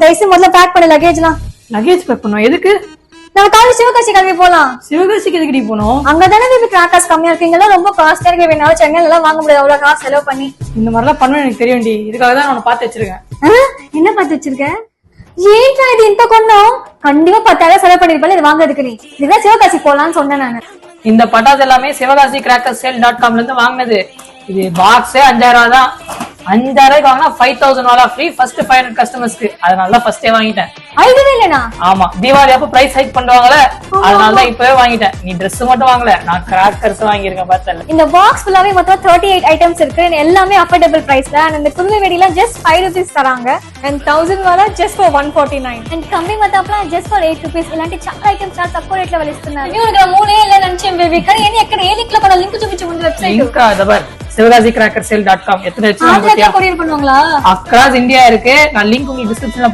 தயவுசெய்து முதல்ல பேக் பண்ண லக்கேஜ்லாம். லக்கேஜ் பேக் பண்ணுவோம் எதுக்கு? நம்ம காலேஜ் சிவகாசி கிளம்பி போலாம். சிவகாசிக்கு எதுக்கு போனோம்? அங்கதானே பேபி கிராக்கர்ஸ் கம்மியா இருக்கு. இங்கெல்லாம் ரொம்ப காஸ்ட்லியா இருக்கு. வேணாலும் சென்னையில எல்லாம் வாங்க முடியாது அவ்வளவு காசு செலவு பண்ணி. இந்த மாதிரிலாம் பண்ணுவேன் எனக்கு தெரியும்டி. இதுக்காக தான் நான் பார்த்து வச்சிருக்கேன். என்ன பார்த்து வச்சிருக்க? ஏன்டா இது இந்த கொண்டோம்? கண்டிப்பா 10,000 செலவு பண்ணிருப்பல இது வாங்குறதுக்கு. நீ இதுதான் சிவகாசி போலான்னு சொன்னேன் நானு. இந்த பட்டாசு எல்லாமே சிவகாசி கிராக்கர்ஸ் சேல்.com இருந்து வாங்கினது. இது பாக்ஸே 5,000 தான். 5,000 வாங்கினா 5,000 வாலா ஃப்ரீ ஃபர்ஸ்ட் 500 கஸ்டமர்ஸ்க்கு. அதனால தான் ஃபர்ஸ்டே வாங்கிட்டேன். ஐடியா இல்லனா? ஆமா, தீபாவளி அப்ப பிரைஸ் ஹைக் பண்ணுவாங்கல, அதனால தான் இப்பவே வாங்கிட்டேன். நீ Dress மட்டும் வாங்கல, நான் கிராக்கர்ஸ் வாங்கியிருக்கேன் பார்த்தல. இந்த பாக்ஸ் ஃபுல்லாவே மொத்தம் 38 ஐட்டம்ஸ் இருக்கு. எல்லாமே அஃபோர்டபிள் பிரைஸ்ல. and இந்த குருவி வெடிலாம் just 5 rupees தராங்க. and 1000 Vala just for 149. and கம்பி மத்தாப்லாம் just for 8 rupees. ఇలాంటి చాలా ఐటమ్స్ చాలా తక్కువ రేట్ లో వలిస్తున్నారు. నేను ఇక్కడ మూడే இல்ல நினைச்சேன் பேபி. కానీ ఏంటి ఎక్కడ ఏ లింక్ లో కూడా లింక్ చూపించి ఉంది వెబ్సైట్. லிங்க் அதவர் சிவகாசி கிராக்கர்ஸ் சேல்.com எத்தனை வெச்சு கொரியர் பண்ணுவாங்களா? அக்ராஸ் இந்தியா இருக்கு. நான் லிங்க் உங்களுக்கு டிஸ்கிரிப்ஷன்ல